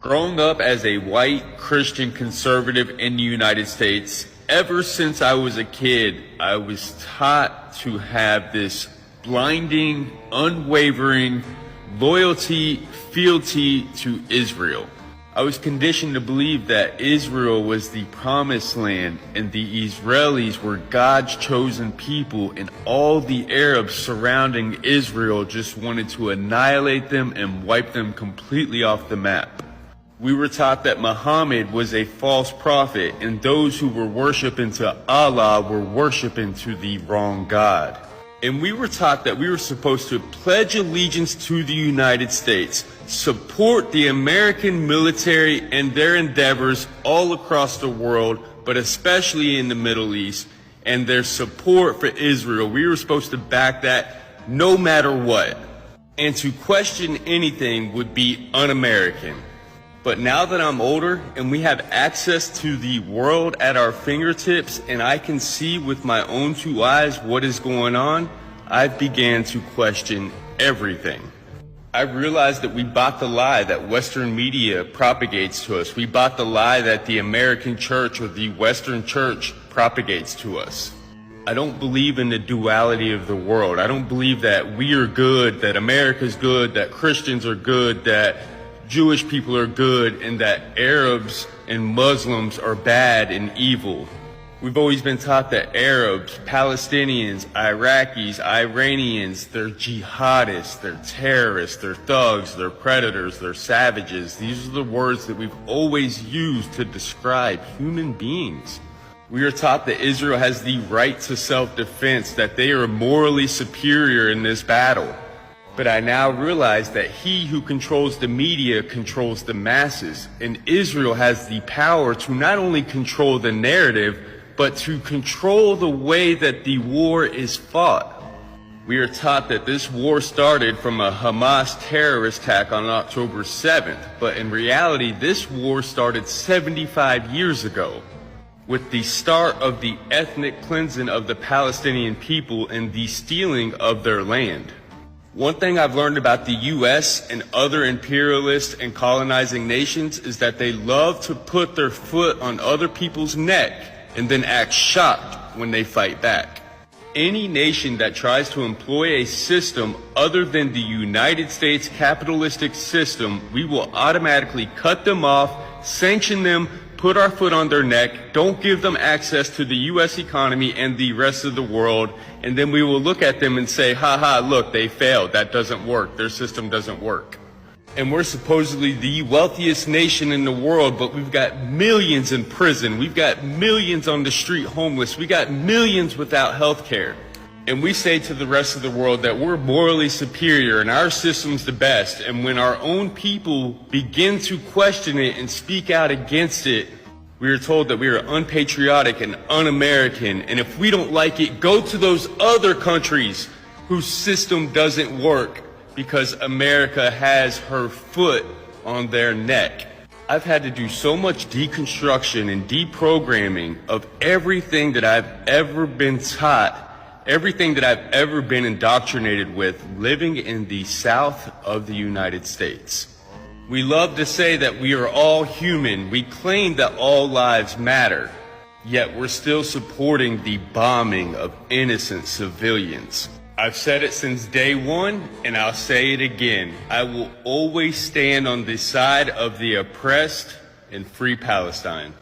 Growing up as a white Christian conservative in the United States, ever since I was a kid, I was taught to have this blinding, unwavering loyalty, fealty to Israel. I was conditioned to believe that Israel was the promised land and the Israelis were God's chosen people, and all the Arabs surrounding Israel just wanted to annihilate them and wipe them completely off the map. We were taught that Muhammad was a false prophet and those who were worshiping to Allah were worshiping to the wrong God. And we were taught that we were supposed to pledge allegiance to the United States, support the American military and their endeavors all across the world, but especially in the Middle East, and their support for Israel. We were supposed to back that no matter what. And to question anything would be un-American. But now that I'm older and we have access to the world at our fingertips and I can see with my own two eyes what is going on, I've began to question everything. I realized that we bought the lie that Western media propagates to us. We bought the lie that the American church or the Western church propagates to us. I don't believe in the duality of the world. I don't believe that we are good, that America's good, that Christians are good, that Jewish people are good, and that Arabs and Muslims are bad and evil. We've always been taught that Arabs, Palestinians, Iraqis, Iranians, they're jihadists, they're terrorists, they're thugs, they're predators, they're savages. These are the words that we've always used to describe human beings. We are taught that Israel has the right to self-defense, that they are morally superior in this battle. But I now realize that he who controls the media controls the masses, and Israel has the power to not only control the narrative, but to control the way that the war is fought. We are taught that this war started from a Hamas terrorist attack on October 7th, but in reality, this war started 75 years ago, with the start of the ethnic cleansing of the Palestinian people and the stealing of their land. One thing I've learned about the U.S. and other imperialist and colonizing nations is that they love to put their foot on other people's neck and then act shocked when they fight back. Any nation that tries to employ a system other than the United States capitalistic system, we will automatically cut them off, sanction them, put our foot on their neck, don't give them access to the U.S. economy and the rest of the world, and then we will look at them and say, ha, look, they failed. That doesn't work. Their system doesn't work. And we're supposedly the wealthiest nation in the world, but we've got millions in prison. We've got millions on the street homeless. We got millions without health care. And we say to the rest of the world that we're morally superior and our system's the best. And when our own people begin to question it and speak out against it, we are told that we are unpatriotic and un-American. And if we don't like it, go to those other countries whose system doesn't work because America has her foot on their neck. I've had to do so much deconstruction and deprogramming of everything that I've ever been taught, everything that I've ever been indoctrinated with living in the South of the United States. We love to say that we are all human. We claim that all lives matter, yet we're still supporting the bombing of innocent civilians. I've said it since day one, and I'll say it again. I will always stand on the side of the oppressed and free Palestine.